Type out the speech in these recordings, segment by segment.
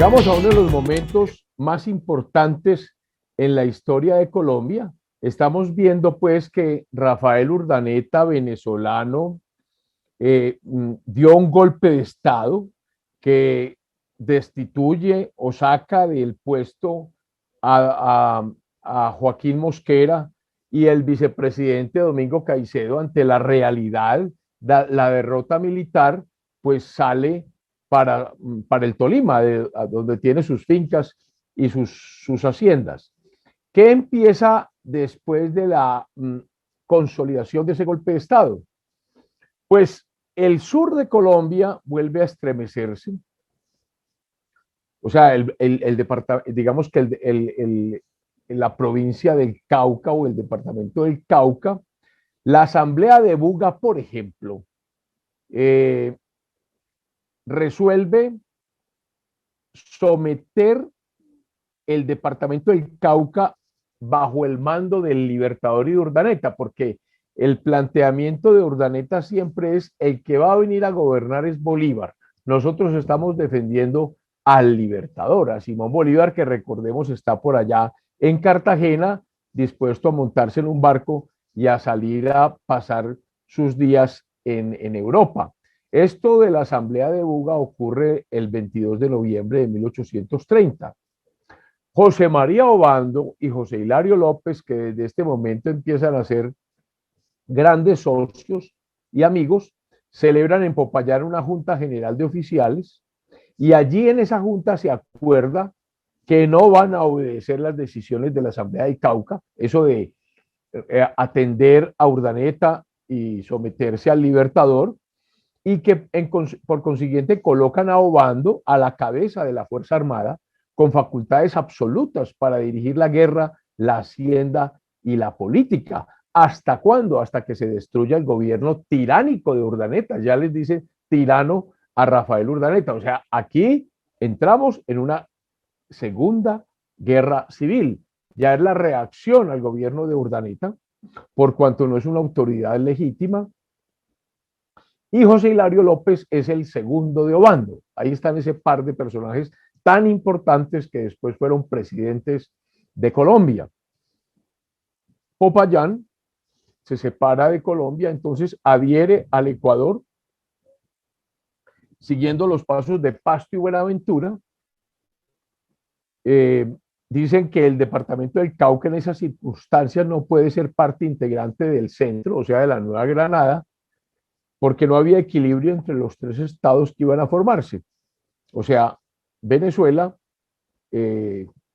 Llegamos a uno de los momentos más importantes en la historia de Colombia. Estamos viendo pues que Rafael Urdaneta, venezolano, dio un golpe de Estado que destituye o saca del puesto a Joaquín Mosquera y el vicepresidente Domingo Caicedo ante la realidad, la derrota militar, pues sale para el Tolima, donde tiene sus fincas y sus haciendas. ¿Qué empieza después de la consolidación de ese golpe de Estado? Pues el sur de Colombia vuelve a estremecerse. O sea, digamos que la provincia del Cauca o el departamento del Cauca, la asamblea de Buga, por ejemplo, resuelve someter el departamento del Cauca bajo el mando del Libertador y de Urdaneta, porque el planteamiento de Urdaneta siempre es el que va a venir a gobernar es Bolívar. Nosotros estamos defendiendo al Libertador, a Simón Bolívar, que recordemos está por allá en Cartagena, dispuesto a montarse en un barco y a salir a pasar sus días en Europa. Esto de la Asamblea de Buga ocurre el 22 de noviembre de 1830. José María Obando y José Hilario López, que desde este momento empiezan a ser grandes socios y amigos, celebran en Popayán una junta general de oficiales y allí en esa junta se acuerda que no van a obedecer las decisiones de la Asamblea de Cauca, eso de atender a Urdaneta y someterse al Libertador, y que por consiguiente colocan a Obando a la cabeza de la Fuerza Armada con facultades absolutas para dirigir la guerra, la hacienda y la política. ¿Hasta cuándo? Hasta que se destruya el gobierno tiránico de Urdaneta. Ya les dicen tirano a Rafael Urdaneta. O sea, aquí entramos en una segunda guerra civil. Ya es la reacción al gobierno de Urdaneta, por cuanto no es una autoridad legítima. Y José Hilario López es el segundo de Obando. Ahí están ese par de personajes tan importantes que después fueron presidentes de Colombia. Popayán se separa de Colombia, entonces adhiere al Ecuador, siguiendo los pasos de Pasto y Buenaventura. Dicen que el departamento del Cauca en esas circunstancias no puede ser parte integrante del centro, o sea, de la Nueva Granada, porque no había equilibrio entre los tres estados que iban a formarse. O sea, Venezuela,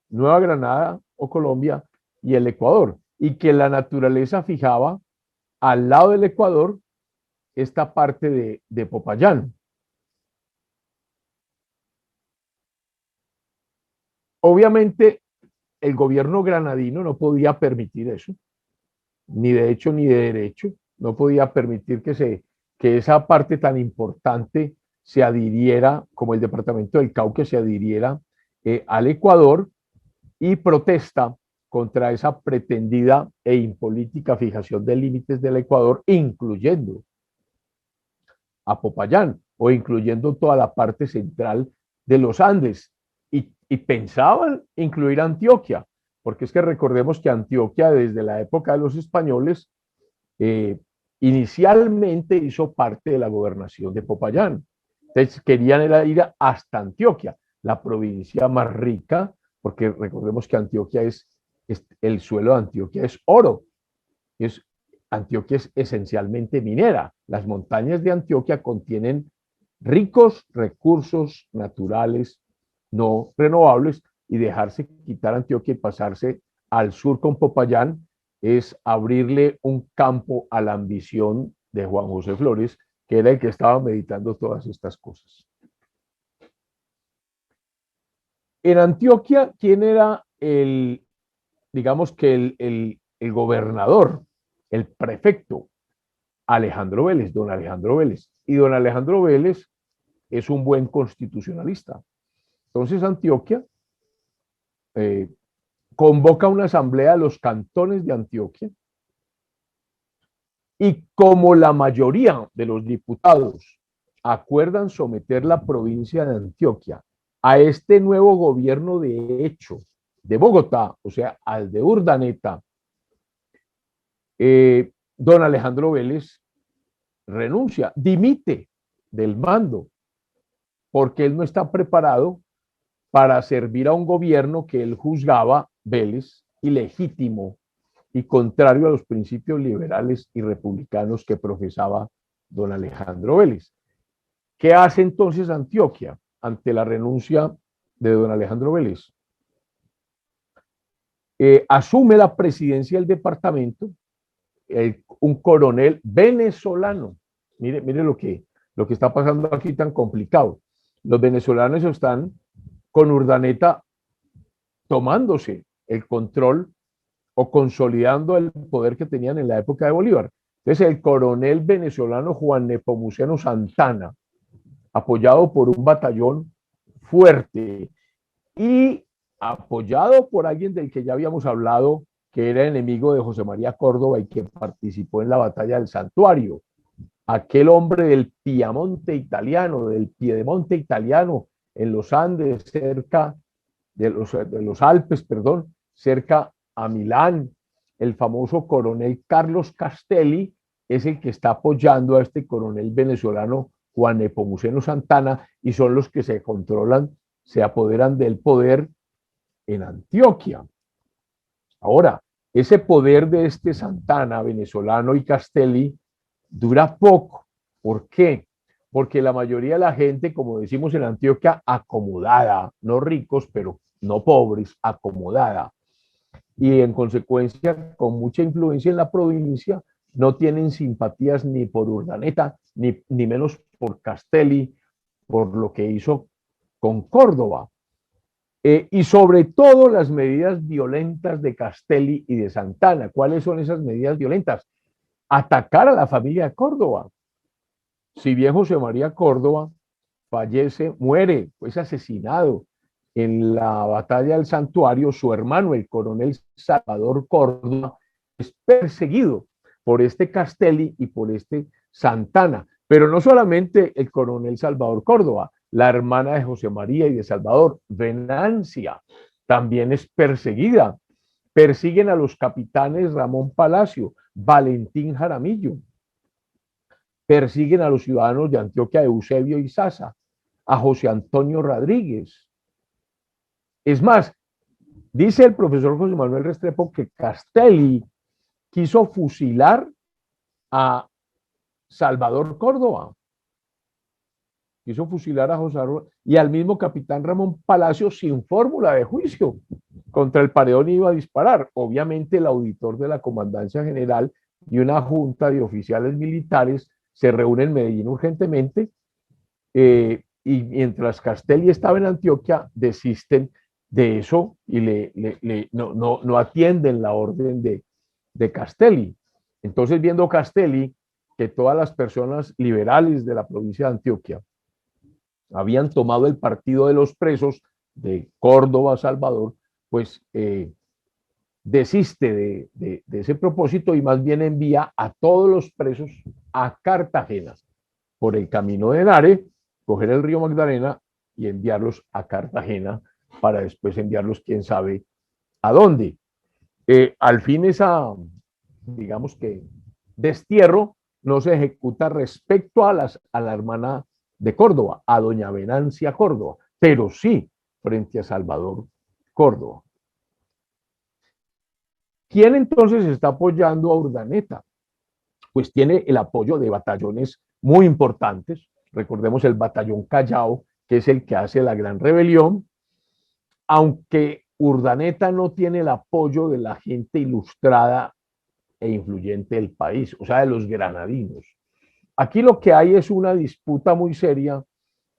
Nueva Granada o Colombia y el Ecuador. Y que la naturaleza fijaba al lado del Ecuador esta parte de Popayán. Obviamente, el gobierno granadino no podía permitir eso, ni de hecho ni de derecho, no podía permitir que esa parte tan importante se adhiriera, como el departamento del Cauca se adhiriera al Ecuador, y protesta contra esa pretendida e impolítica fijación de límites del Ecuador, incluyendo a Popayán o incluyendo toda la parte central de los Andes. Y pensaban incluir Antioquia, porque es que recordemos que Antioquia desde la época de los españoles inicialmente hizo parte de la gobernación de Popayán. Entonces querían ir hasta Antioquia, la provincia más rica, porque recordemos que Antioquia el suelo de Antioquia es oro. Antioquia es esencialmente minera. Las montañas de Antioquia contienen ricos recursos naturales no renovables, y dejarse quitar Antioquia y pasarse al sur con Popayán es abrirle un campo a la ambición de Juan José Flores, que era el que estaba meditando todas estas cosas. En Antioquia, ¿quién era digamos que el gobernador, el prefecto? Alejandro Vélez, don Alejandro Vélez. Y don Alejandro Vélez es un buen constitucionalista. Entonces Antioquia convoca una asamblea de los cantones de Antioquia, y como la mayoría de los diputados acuerdan someter la provincia de Antioquia A este nuevo gobierno de hecho de Bogotá, o sea, al de Urdaneta, don Alejandro Vélez renuncia, dimite del mando, porque él no está preparado para servir a un gobierno que él juzgaba, Vélez, ilegítimo y contrario a los principios liberales y republicanos que profesaba don Alejandro Vélez. ¿Qué hace entonces Antioquia ante la renuncia de don Alejandro Vélez? Asume la presidencia del departamento un coronel venezolano. Mire lo que está pasando aquí tan complicado. Los venezolanos están con Urdaneta tomándose el control o consolidando el poder que tenían en la época de Bolívar. Entonces el coronel venezolano Juan Nepomuceno Santana, apoyado por un batallón fuerte y apoyado por alguien del que ya habíamos hablado, que era enemigo de José María Córdoba y que participó en la batalla del Santuario, aquel hombre del Piamonte italiano, del Piedemonte italiano, en los Andes, cerca de los Alpes, perdón, cerca a Milán. El famoso coronel Carlos Castelli es el que está apoyando a este coronel venezolano Juan Nepomuceno Santana y son los que se controlan, se apoderan del poder en Antioquia. Ahora, ese poder de este Santana venezolano y Castelli dura poco. ¿Por qué? Porque la mayoría de la gente, como decimos en Antioquia, acomodada, no ricos, pero no pobres, acomodada, y en consecuencia con mucha influencia en la provincia, no tienen simpatías ni por Urdaneta, ni menos por Castelli, por lo que hizo con Córdoba. Y sobre todo las medidas violentas de Castelli y de Santana. ¿Cuáles son esas medidas violentas? Atacar a la familia de Córdoba. Si bien José María Córdoba fallece, muere, es asesinado en la batalla del Santuario, su hermano, el coronel Salvador Córdoba, es perseguido por este Castelli y por este Santana. Pero no solamente el coronel Salvador Córdoba, la hermana de José María y de Salvador, Venancia, también es perseguida. Persiguen a los capitanes Ramón Palacio, Valentín Jaramillo. Persiguen a los ciudadanos de Antioquia, Eusebio y Sasa, a José Antonio Rodríguez. Es más, dice el profesor José Manuel Restrepo que Castelli quiso fusilar a Salvador Córdoba, quiso fusilar a José y al mismo capitán Ramón Palacio sin fórmula de juicio. Contra el paredón iba a disparar. Obviamente el auditor de la Comandancia General y una junta de oficiales militares se reúnen en Medellín urgentemente y mientras Castelli estaba en Antioquia desisten de eso y no atienden la orden de Castelli. Entonces, viendo Castelli que todas las personas liberales de la provincia de Antioquia habían tomado el partido de los presos de Córdoba, Salvador, pues desiste de ese propósito y más bien envía a todos los presos a Cartagena por el camino de Nare, coger el río Magdalena y enviarlos a Cartagena para después enviarlos quién sabe a dónde. Al fin esa, digamos que, destierro no se ejecuta respecto a la hermana de Córdoba, a doña Venancia Córdoba, pero sí frente a Salvador Córdoba. ¿Quién entonces está apoyando a Urdaneta? Pues tiene el apoyo de batallones muy importantes. Recordemos el batallón Callao, que es el que hace la gran rebelión, aunque Urdaneta no tiene el apoyo de la gente ilustrada e influyente del país, o sea, de los granadinos. Aquí lo que hay es una disputa muy seria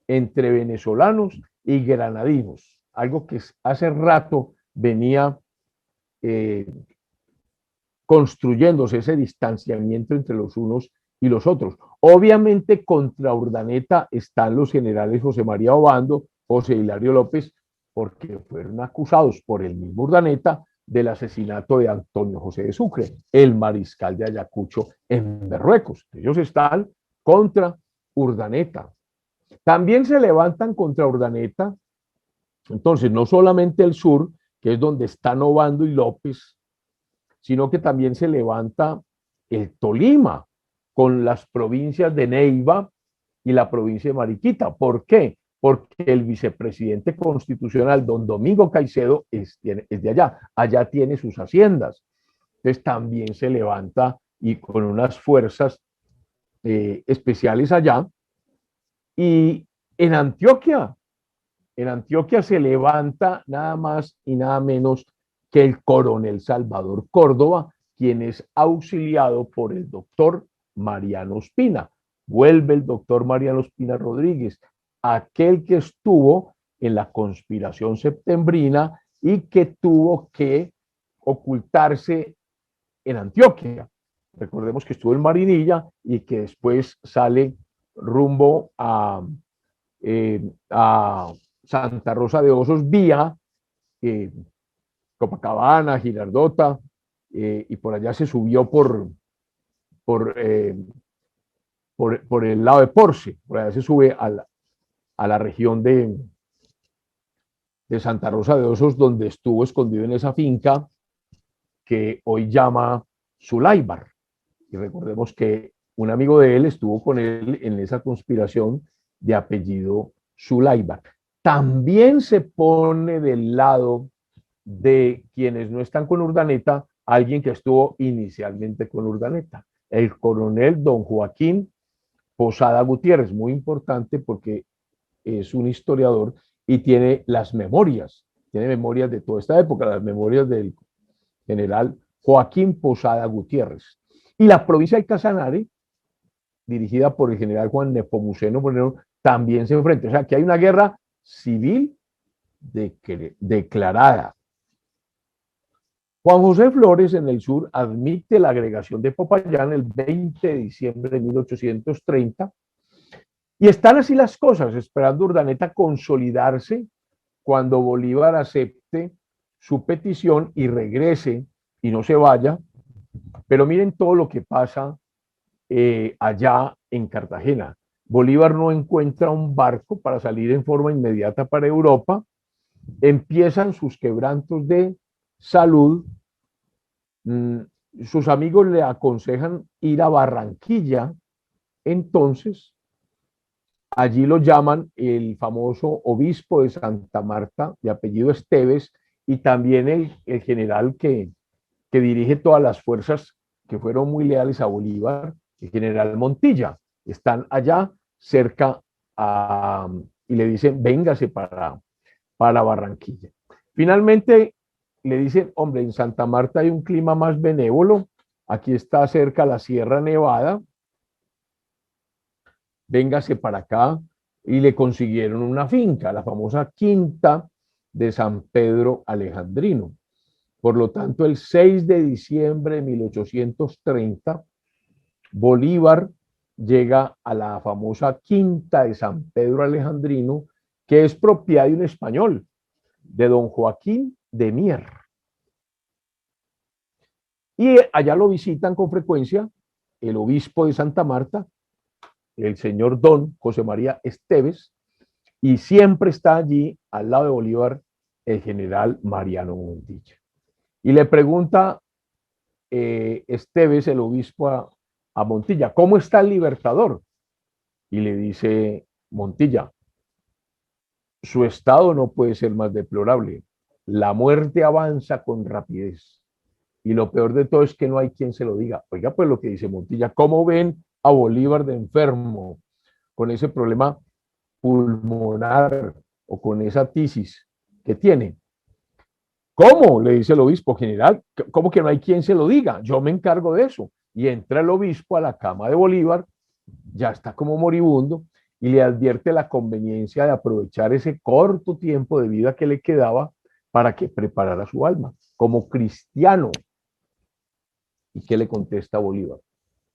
entre venezolanos y granadinos, algo que hace rato venía construyéndose ese distanciamiento entre los unos y los otros. Obviamente contra Urdaneta están los generales José María Obando, José Hilario López, porque fueron acusados por el mismo Urdaneta del asesinato de Antonio José de Sucre, el mariscal de Ayacucho en Berruecos. Ellos están contra Urdaneta. También se levantan contra Urdaneta Entonces, no solamente el sur, que es donde están Obando y López, sino que también se levanta el Tolima con las provincias de Neiva y la provincia de Mariquita. ¿Por qué? Porque el vicepresidente constitucional, don Domingo Caicedo, es de allá. Allá tiene sus haciendas. Entonces también se levanta y con unas fuerzas especiales allá. Y en Antioquia, se levanta nada más y nada menos que el coronel Salvador Córdoba, quien es auxiliado por el doctor Mariano Ospina. Vuelve el doctor Mariano Ospina Rodríguez, aquel que estuvo en la conspiración septembrina y que tuvo que ocultarse en Antioquia. Recordemos que estuvo en Marinilla y que después sale rumbo a Santa Rosa de Osos vía Copacabana, Girardota, y por allá se subió por, eh, por el lado de Porce, por allá se sube a la región de Santa Rosa de Osos, donde estuvo escondido en esa finca que hoy llama Zulaibar. Y recordemos que un amigo de él estuvo con él en esa conspiración de apellido Zulaibar. También se pone del lado de quienes no están con Urdaneta, alguien que estuvo inicialmente con Urdaneta, el coronel don Joaquín Posada Gutiérrez, muy importante porque es un historiador y tiene tiene memorias de toda esta época, las memorias del general Joaquín Posada Gutiérrez. Y la provincia de Casanare, dirigida por el general Juan Nepomuceno Moreno, también se enfrenta. O sea, que hay una guerra civil declarada. Juan José Flores en el sur admite la agregación de Popayán el 20 de diciembre de 1830 y están así las cosas, esperando Urdaneta consolidarse cuando Bolívar acepte su petición y regrese y no se vaya. Pero miren todo lo que pasa allá en Cartagena. Bolívar no encuentra un barco para salir en forma inmediata para Europa, empiezan sus quebrantos de salud, sus amigos le aconsejan ir a Barranquilla, entonces allí lo llaman el famoso obispo de Santa Marta, de apellido Esteves, y también el general que dirige todas las fuerzas que fueron muy leales a Bolívar, el general Montilla. Están allá cerca y le dicen, véngase para Barranquilla. Finalmente le dicen, hombre, en Santa Marta hay un clima más benévolo, aquí está cerca la Sierra Nevada, véngase para acá, y le consiguieron una finca, la famosa Quinta de San Pedro Alejandrino. Por lo tanto, el 6 de diciembre de 1830, Bolívar llega a la famosa Quinta de San Pedro Alejandrino, que es propiedad de un español, de don Joaquín de Mier. Y allá lo visitan con frecuencia el obispo de Santa Marta, el señor don José María Esteves, y siempre está allí al lado de Bolívar el general Mariano Montilla. Y le pregunta Esteves, el obispo, a Montilla, ¿cómo está el Libertador? Y le dice Montilla, su estado no puede ser más deplorable. La muerte avanza con rapidez. Y lo peor de todo es que no hay quien se lo diga. Oiga, pues lo que dice Montilla, ¿cómo ven a Bolívar de enfermo con ese problema pulmonar o con esa tisis que tiene? ¿Cómo? Le dice el obispo general, ¿cómo que no hay quien se lo diga? Yo me encargo de eso. Y entra el obispo a la cama de Bolívar, ya está como moribundo, y le advierte la conveniencia de aprovechar ese corto tiempo de vida que le quedaba para que preparara su alma como cristiano. ¿Y qué le contesta Bolívar?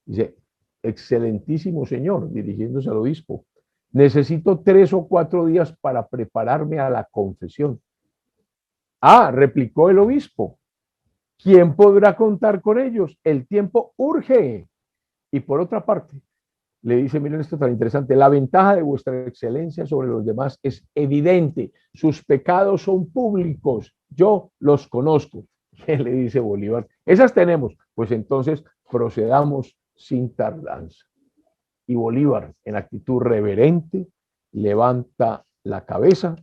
Dice, excelentísimo señor, dirigiéndose al obispo, necesito 3 o 4 días para prepararme a la confesión. Ah, replicó el obispo, ¿quién podrá contar con ellos? El tiempo urge. Y por otra parte, le dice, miren esto tan interesante, la ventaja de vuestra excelencia sobre los demás es evidente, sus pecados son públicos, yo los conozco. ¿Qué le dice Bolívar? Esas tenemos, pues entonces procedamos sin tardanza. Y Bolívar, en actitud reverente, levanta la cabeza,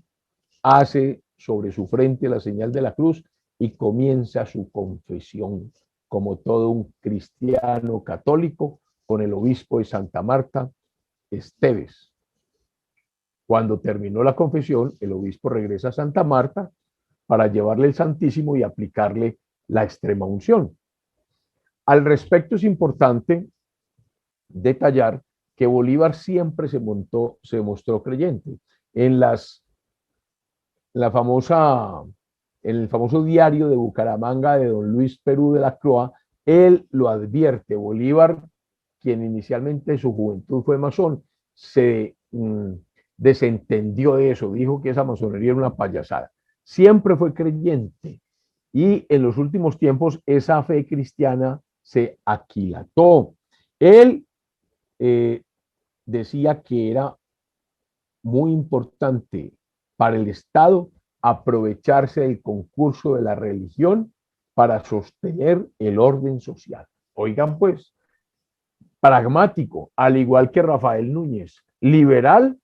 hace sobre su frente la señal de la cruz y comienza su confesión como todo un cristiano católico con el obispo de Santa Marta, Esteves. Cuando terminó la confesión, el obispo regresa a Santa Marta para llevarle el Santísimo y aplicarle la extrema unción. Al respecto es importante detallar que Bolívar siempre se mostró creyente. En la famosa, en el famoso diario de Bucaramanga de don Luis Perú de la Croa, él lo advierte. Bolívar, quien inicialmente en su juventud fue masón, se desentendió de eso, dijo que esa masonería era una payasada. Siempre fue creyente y en los últimos tiempos esa fe cristiana se aquilató. Él decía que era muy importante para el Estado aprovecharse del concurso de la religión para sostener el orden social. Oigan pues, pragmático, al igual que Rafael Núñez, liberal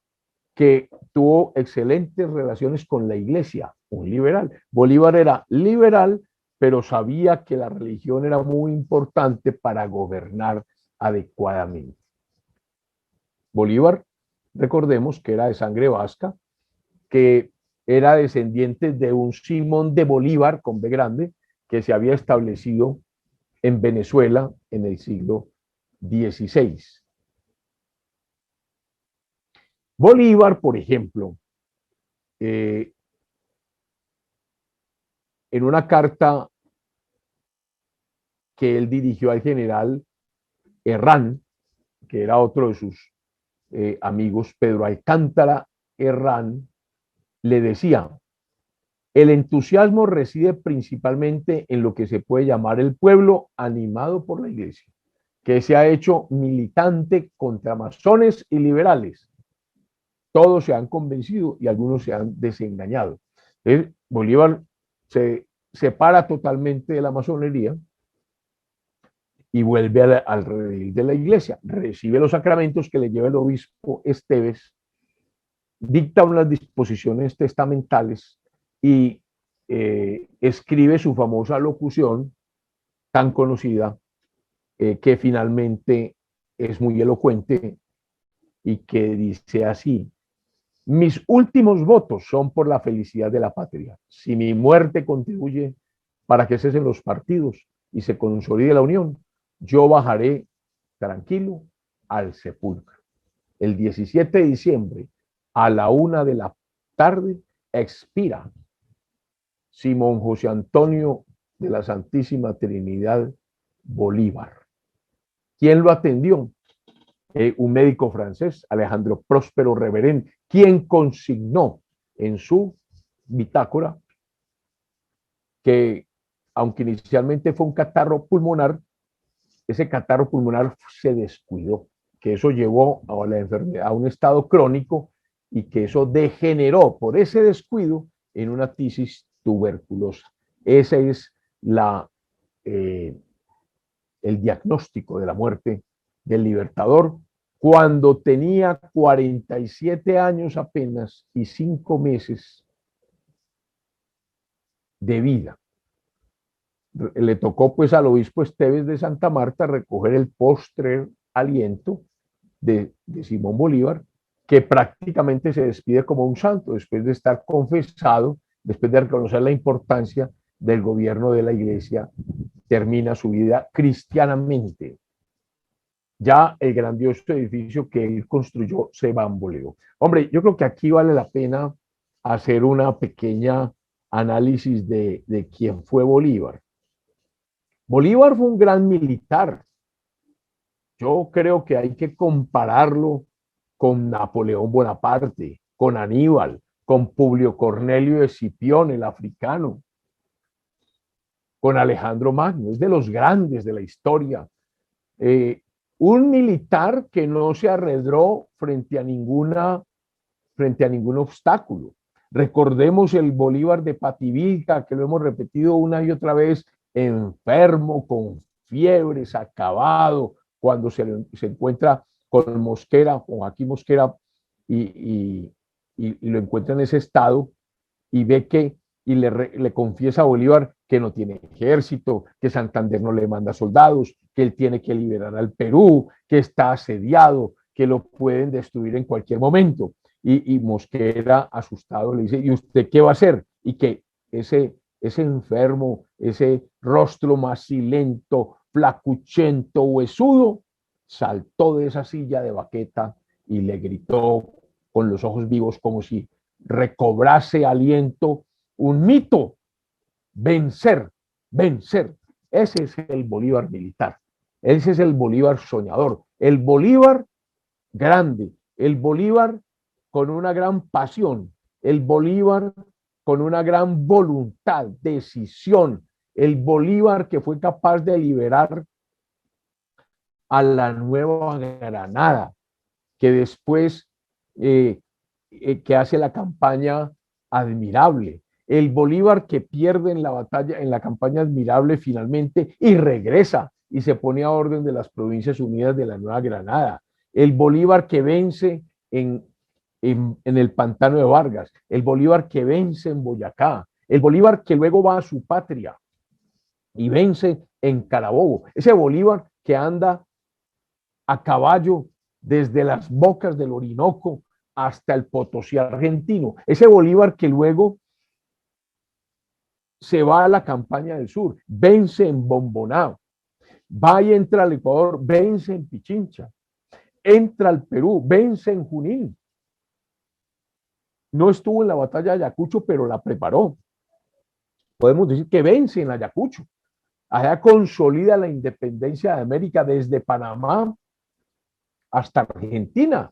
que tuvo excelentes relaciones con la iglesia, un liberal. Bolívar era liberal, pero sabía que la religión era muy importante para gobernar adecuadamente. Bolívar, recordemos que era de sangre vasca, que era descendiente de un Simón de Bolívar, con B grande, que se había establecido en Venezuela en el siglo XVI. Bolívar, por ejemplo, en una carta que él dirigió al general Herrán, que era otro de sus amigos, Pedro Alcántara Herrán, le decía, el entusiasmo reside principalmente en lo que se puede llamar el pueblo animado por la iglesia, que se ha hecho militante contra masones y liberales. Todos se han convencido y algunos se han desengañado. Bolívar se separa totalmente de la masonería y vuelve al redil de la iglesia, recibe los sacramentos que le lleva el obispo Esteves, dicta unas disposiciones testamentales y escribe su famosa locución tan conocida que finalmente es muy elocuente y que dice así: mis últimos votos son por la felicidad de la patria. Si mi muerte contribuye para que cesen los partidos y se consolide la unión, yo bajaré tranquilo al sepulcro. El 17 de diciembre, a la 1 de la tarde, expira Simón José Antonio de la Santísima Trinidad Bolívar. ¿Quién lo atendió? Un médico francés, Alejandro Próspero Reverén, quien consignó en su bitácora que, aunque inicialmente fue un catarro pulmonar, ese catarro pulmonar se descuidó, que eso llevó a la enfermedad a un estado crónico y que eso degeneró por ese descuido en una tisis tuberculosa. Ese es el diagnóstico de la muerte del Libertador cuando tenía 47 años apenas y 5 meses de vida. Le tocó pues al obispo Esteves de Santa Marta recoger el postrer aliento de Simón Bolívar, que prácticamente se despide como un santo después de estar confesado, después de reconocer la importancia del gobierno de la iglesia, termina su vida cristianamente. Ya el grandioso edificio que él construyó se bamboleó. Hombre, yo creo que aquí vale la pena hacer una pequeña análisis de quién fue Bolívar. Bolívar fue un gran militar. Yo creo que hay que compararlo con Napoleón Bonaparte, con Aníbal, con Publio Cornelio de Escipión, el africano, con Alejandro Magno. Es de los grandes de la historia. un militar que no se arredró frente a ningún obstáculo. Recordemos el Bolívar de Pativilca, que lo hemos repetido una y otra vez, enfermo, con fiebres, acabado, cuando se encuentra con Mosquera, con Joaquín Mosquera, y, y, y lo encuentra en ese estado, y ve que, y le confiesa a Bolívar que no tiene ejército, que Santander no le manda soldados, que él tiene que liberar al Perú, que está asediado, que lo pueden destruir en cualquier momento. Y Mosquera, asustado, le dice, ¿y usted qué va a hacer? Y que ese enfermo, ese rostro macilento, flacuchento, huesudo, saltó de esa silla de baqueta y le gritó con los ojos vivos como si recobrase aliento, un mito, vencer, vencer. Ese es el Bolívar militar, ese es el Bolívar soñador, el Bolívar grande, el Bolívar con una gran pasión, el Bolívar con una gran voluntad, decisión, el Bolívar que fue capaz de liberar a la Nueva Granada, que después que hace la campaña admirable. El Bolívar que pierde en la batalla, en la campaña admirable finalmente y regresa y se pone a orden de las Provincias Unidas de la Nueva Granada. El Bolívar que vence en el pantano de Vargas. El Bolívar que vence en Boyacá. El Bolívar que luego va a su patria y vence en Carabobo. Ese Bolívar que anda a caballo desde las bocas del Orinoco hasta el Potosí argentino. Ese Bolívar que luego se va a la campaña del sur, vence en Bomboná, va y entra al Ecuador, vence en Pichincha, entra al Perú, vence en Junín. No estuvo en la batalla de Ayacucho, pero la preparó. Podemos decir que vence en Ayacucho. Allá consolida la independencia de América desde Panamá hasta Argentina.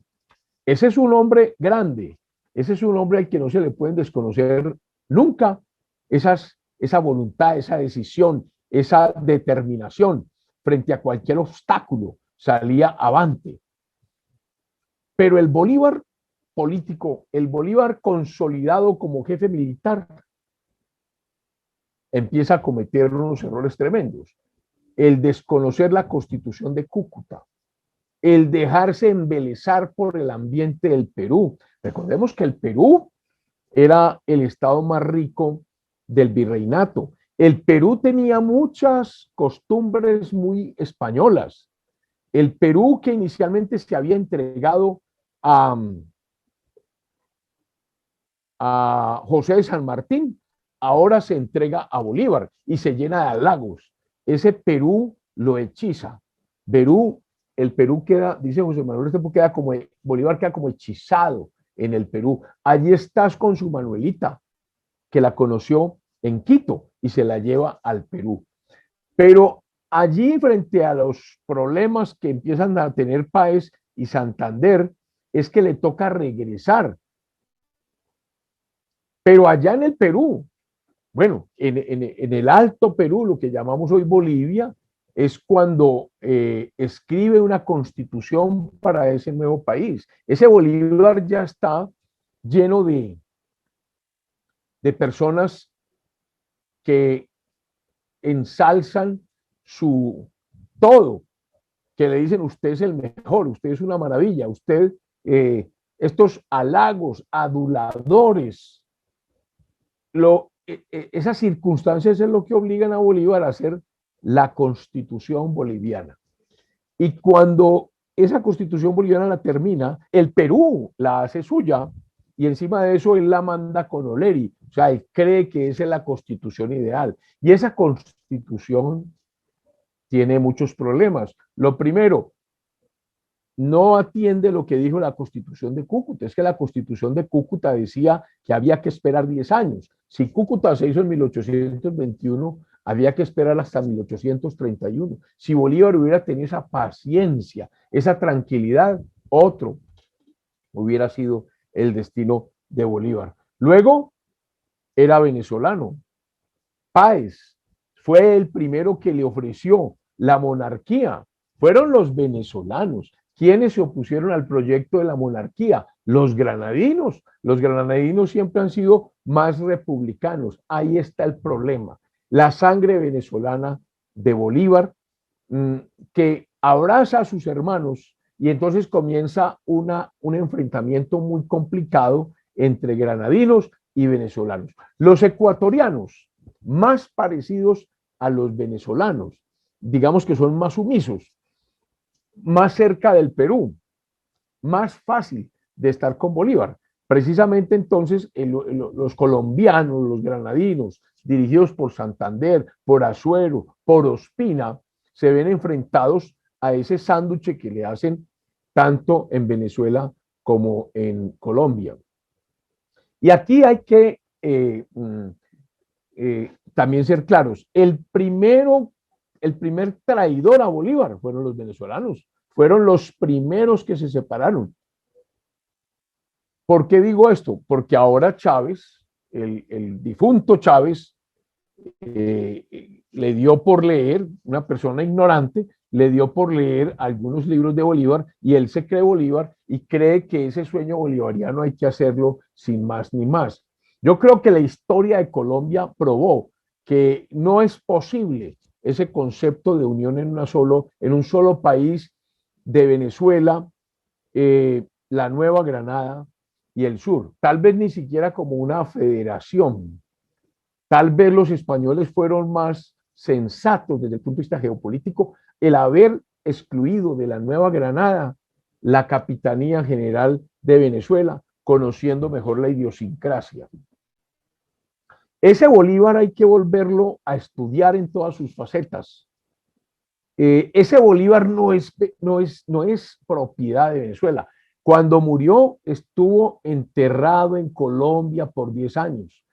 Ese es un hombre grande, ese es un hombre al que no se le pueden desconocer nunca esa voluntad, esa decisión, esa determinación frente a cualquier obstáculo, salía avante. Pero el Bolívar político, el Bolívar consolidado como jefe militar, empieza a cometer unos errores tremendos. El desconocer la Constitución de Cúcuta, el dejarse embelezar por el ambiente del Perú. Recordemos que el Perú era el estado más rico del virreinato. El Perú tenía muchas costumbres muy españolas. El Perú que inicialmente se había entregado a, a José de San Martín, ahora se entrega a Bolívar y se llena de halagos. Ese Perú lo hechiza. Perú, el Perú queda, dice José Manuel Restrepo, queda como Bolívar queda como hechizado en el Perú. Allí estás con su Manuelita, que la conoció en Quito y se la lleva al Perú. Pero allí, frente a los problemas que empiezan a tener Páez y Santander, es que le toca regresar. Pero allá en el Perú, bueno, en el Alto Perú, lo que llamamos hoy Bolivia, es cuando escribe una constitución para ese nuevo país. Ese Bolívar ya está lleno de personas que ensalzan su todo, que le dicen usted es el mejor, usted es una maravilla, usted, estos halagos, aduladores, esas circunstancias es lo que obligan a Bolívar a hacer la constitución boliviana. Y cuando esa constitución boliviana la termina, el Perú la hace suya y encima de eso él la manda con Oleri. O sea, él cree que esa es la constitución ideal. Y esa constitución tiene muchos problemas. Lo primero, no atiende lo que dijo la Constitución de Cúcuta. Es que la Constitución de Cúcuta decía que había que esperar 10 años. Si Cúcuta se hizo en 1821, había que esperar hasta 1831. Si Bolívar hubiera tenido esa paciencia, esa tranquilidad, otro hubiera sido el destino de Bolívar. Luego era venezolano. Páez fue el primero que le ofreció la monarquía fueron los venezolanos quienes se opusieron al proyecto de la monarquía, los granadinos. Los granadinos siempre han sido más republicanos. Ahí está el problema. La sangre venezolana de Bolívar, que abraza a sus hermanos y entonces comienza un enfrentamiento muy complicado entre granadinos y venezolanos. Los ecuatorianos, más parecidos a los venezolanos, digamos que son más sumisos, más cerca del Perú, más fácil de estar con Bolívar. Precisamente entonces los colombianos, los granadinos, dirigidos por Santander, por Azuero, por Ospina, se ven enfrentados a ese sándwich que le hacen tanto en Venezuela como en Colombia. Y aquí hay que también ser claros. El primer traidor a Bolívar fueron los venezolanos. Fueron los primeros que se separaron. ¿Por qué digo esto? Porque ahora Chávez, el difunto Chávez, le dio por leer, una persona ignorante, le dio por leer algunos libros de Bolívar y él se cree Bolívar y cree que ese sueño bolivariano hay que hacerlo sin más ni más. Yo creo que la historia de Colombia probó que no es posible ese concepto de unión en un solo país de Venezuela, la Nueva Granada y el sur. Tal vez ni siquiera como una federación. Tal vez los españoles fueron más sensatos desde el punto de vista geopolítico el haber excluido de la Nueva Granada la Capitanía General de Venezuela, conociendo mejor la idiosincrasia. Ese Bolívar hay que volverlo a estudiar en todas sus facetas. Ese Bolívar no es propiedad de Venezuela. Cuando murió estuvo enterrado en Colombia por 10 años.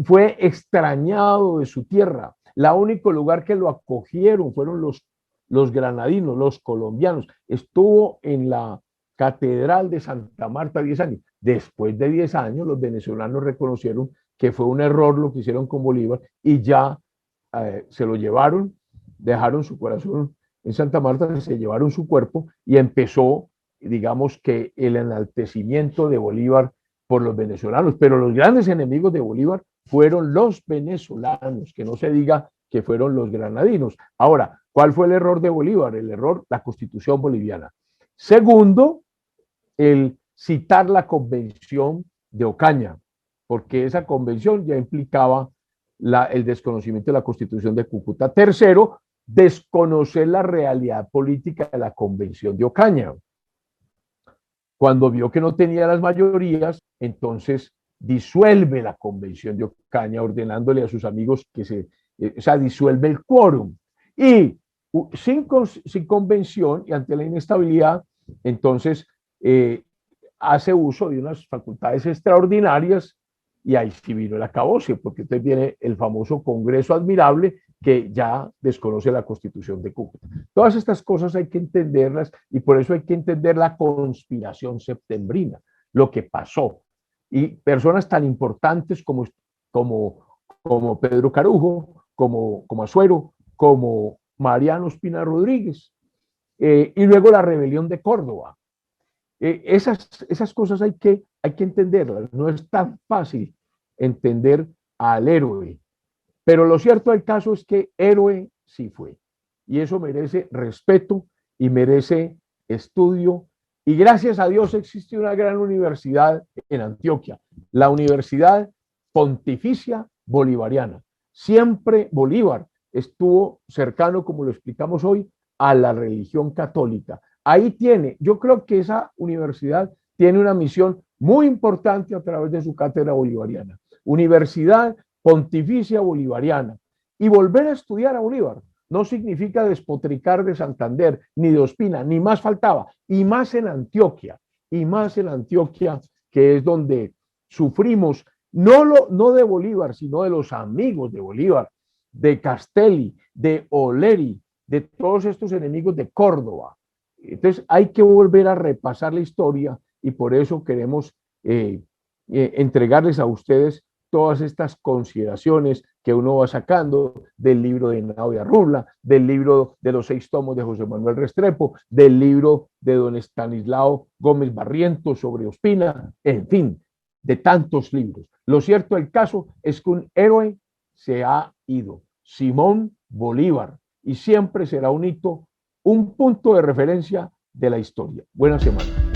Fue extrañado de su tierra. El único lugar que lo acogieron fueron los granadinos, los colombianos. Estuvo en la Catedral de Santa Marta 10 años. Después de 10 años, los venezolanos reconocieron que fue un error lo que hicieron con Bolívar y ya se lo llevaron, dejaron su corazón en Santa Marta, se llevaron su cuerpo y empezó, digamos que el enaltecimiento de Bolívar por los venezolanos. Pero los grandes enemigos de Bolívar fueron los venezolanos, que no se diga que fueron los granadinos. Ahora, ¿cuál fue el error de Bolívar? El error, la Constitución boliviana. Segundo, el citar la Convención de Ocaña, porque esa convención ya implicaba el desconocimiento de la Constitución de Cúcuta. Tercero, desconocer la realidad política de la Convención de Ocaña. Cuando vio que no tenía las mayorías, entonces disuelve la Convención de Ocaña, ordenándole a sus amigos que disuelve el quórum. Y sin convención y ante la inestabilidad, entonces hace uso de unas facultades extraordinarias y ahí sí vino el acabose, porque entonces viene el famoso Congreso Admirable que ya desconoce la Constitución de Cúcuta. Todas estas cosas hay que entenderlas y por eso hay que entender la conspiración septembrina, lo que pasó. Y personas tan importantes como Pedro Carujo, como Azuero, como Mariano Espina Rodríguez, y luego la rebelión de Córdoba. Esas cosas hay que entenderlas. No es tan fácil entender al héroe. Pero lo cierto del caso es que héroe sí fue. Y eso merece respeto y merece estudio. Y gracias a Dios existe una gran universidad en Antioquia, la Universidad Pontificia Bolivariana. Siempre Bolívar estuvo cercano, como lo explicamos hoy, a la religión católica. Ahí yo creo que esa universidad tiene una misión muy importante a través de su cátedra bolivariana. Universidad Pontificia Bolivariana. Y volver a estudiar a Bolívar no significa despotricar de Santander, ni de Ospina, ni más faltaba, y más en Antioquia, que es donde sufrimos, no de Bolívar, sino de los amigos de Bolívar, de Castelli, de Oleri, de todos estos enemigos de Córdoba. Entonces hay que volver a repasar la historia y por eso queremos entregarles a ustedes todas estas consideraciones que uno va sacando del libro de Navia Rubla, del libro de los 6 tomos de José Manuel Restrepo, del libro de don Estanislao Gómez Barrientos sobre Ospina, en fin, de tantos libros. Lo cierto del caso es que un héroe se ha ido, Simón Bolívar, y siempre será un hito, un punto de referencia de la historia. Buena semana.